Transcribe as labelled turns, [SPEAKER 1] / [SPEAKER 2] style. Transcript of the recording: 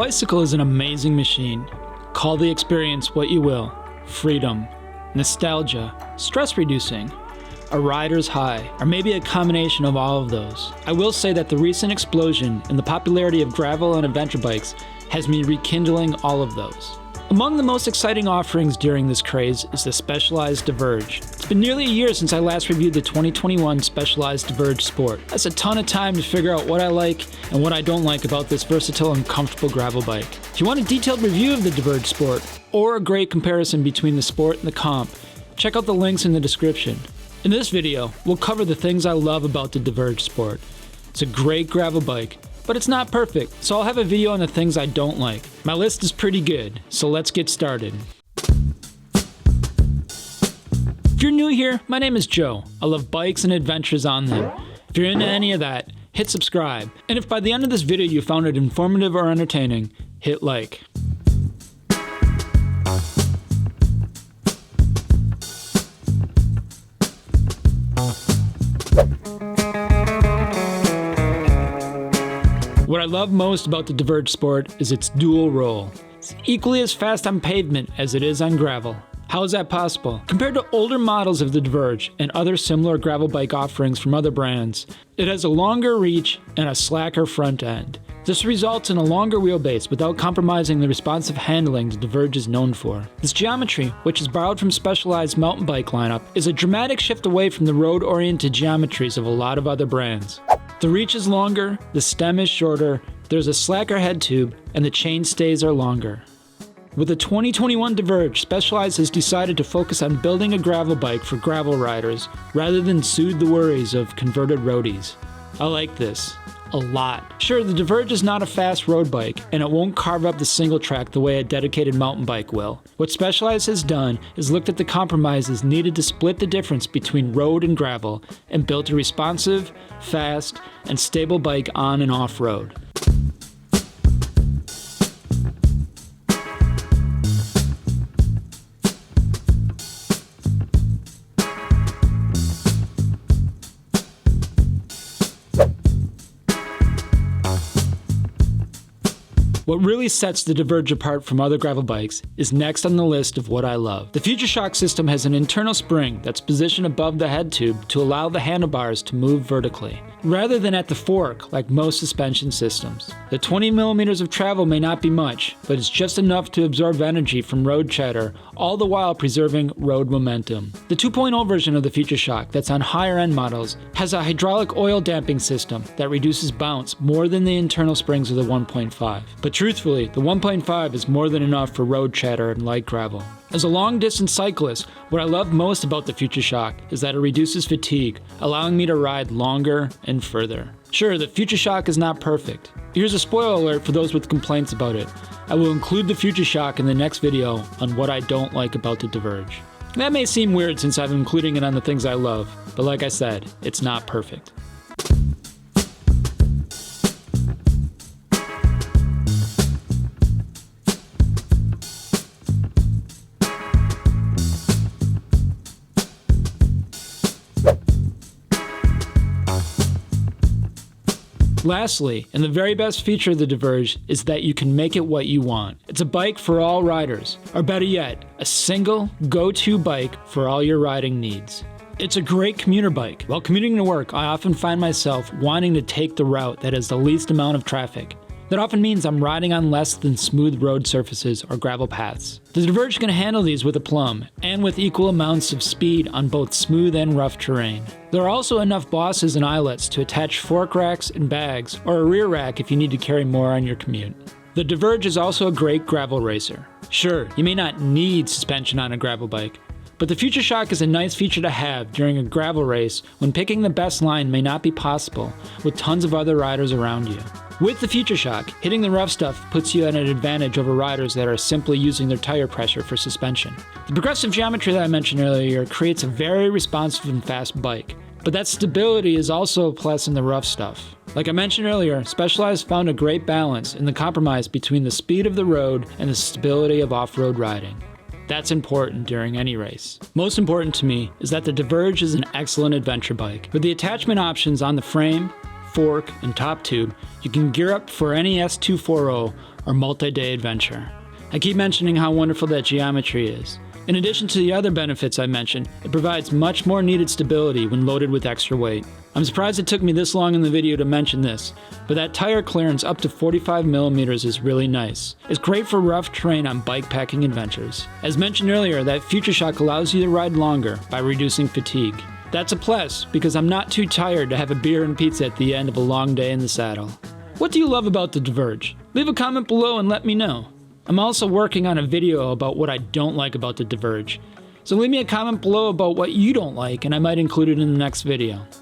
[SPEAKER 1] bicycle is an amazing machine. Call the experience what you will. Freedom, nostalgia, stress reducing, a rider's high, or maybe a combination of all of those. I will say that the recent explosion in the popularity of gravel and adventure bikes has me rekindling all of those. Among the most exciting offerings during this craze is the Specialized Diverge. It's been nearly a year since I last reviewed the 2021 Specialized Diverge Sport. That's a ton of time to figure out what I like and what I don't like about this versatile and comfortable gravel bike. If you want a detailed review of the Diverge Sport, or a great comparison between the Sport and the Comp, check out the links in the description. In this video, we'll cover the things I love about the Diverge Sport. It's a great gravel bike, but it's not perfect, so I'll have a video on the things I don't like. My list is pretty good, so let's get started. If you're new here, my name is Joe. I love bikes and adventures on them. If you're into any of that, hit subscribe. And if by the end of this video you found it informative or entertaining, hit like. What I love most about the Diverge Sport is its dual roll. It's equally as fast on pavement as it is on gravel. How is that possible? Compared to older models of the Diverge and other similar gravel bike offerings from other brands, it has a longer reach and a slacker front end. This results in a longer wheelbase without compromising the responsive handling the Diverge is known for. This geometry, which is borrowed from Specialized mountain bike lineup, is a dramatic shift away from the road-oriented geometries of a lot of other brands. The reach is longer, the stem is shorter, there's a slacker head tube, and the chain stays are longer. With the 2021 Diverge, Specialized has decided to focus on building a gravel bike for gravel riders, rather than soothe the worries of converted roadies. I like this. A lot. Sure, the Diverge is not a fast road bike, and it won't carve up the single track the way a dedicated mountain bike will. What Specialized has done is looked at the compromises needed to split the difference between road and gravel, and built a responsive, fast, and stable bike on and off road. What really sets the Diverge apart from other gravel bikes is next on the list of what I love. The FutureShock system has an internal spring that's positioned above the head tube to allow the handlebars to move vertically, rather than at the fork like most suspension systems. The 20 millimeters of travel may not be much, but it's just enough to absorb energy from road chatter, all the while preserving road momentum. The 2.0 version of the FutureShock that's on higher end models has a hydraulic oil damping system that reduces bounce more than the internal springs of the 1.5. But truthfully, the 1.5 is more than enough for road chatter and light gravel. As a long-distance cyclist, what I love most about the FutureShock is that it reduces fatigue, allowing me to ride longer and further. Sure, the FutureShock is not perfect. Here's a spoiler alert for those with complaints about it. I will include the FutureShock in the next video on what I don't like about the Diverge. That may seem weird since I'm including it on the things I love, but like I said, it's not perfect. Lastly, and the very best feature of the Diverge is that you can make it what you want. It's a bike for all riders, or better yet, a single, go-to bike for all your riding needs. It's a great commuter bike. While commuting to work, I often find myself wanting to take the route that has the least amount of traffic. That often means I'm riding on less than smooth road surfaces or gravel paths. The Diverge can handle these with aplomb, and with equal amounts of speed on both smooth and rough terrain. There are also enough bosses and eyelets to attach fork racks and bags, or a rear rack if you need to carry more on your commute. The Diverge is also a great gravel racer. Sure, you may not need suspension on a gravel bike, but the FutureShock is a nice feature to have during a gravel race when picking the best line may not be possible with tons of other riders around you. With the FutureShock, hitting the rough stuff puts you at an advantage over riders that are simply using their tire pressure for suspension. The progressive geometry that I mentioned earlier creates a very responsive and fast bike, but that stability is also a plus in the rough stuff. Like I mentioned earlier, Specialized found a great balance in the compromise between the speed of the road and the stability of off-road riding. That's important during any race. Most important to me is that the Diverge is an excellent adventure bike. With the attachment options on the frame, fork, and top tube, you can gear up for any S240 or multi-day adventure. I keep mentioning how wonderful that geometry is. In addition to the other benefits I mentioned, it provides much more needed stability when loaded with extra weight. I'm surprised it took me this long in the video to mention this, but that tire clearance up to 45mm is really nice. It's great for rough terrain on bikepacking adventures. As mentioned earlier, that Future Shock allows you to ride longer by reducing fatigue. That's a plus, because I'm not too tired to have a beer and pizza at the end of a long day in the saddle. What do you love about the Diverge? Leave a comment below and let me know. I'm also working on a video about what I don't like about the Diverge, so leave me a comment below about what you don't like and I might include it in the next video.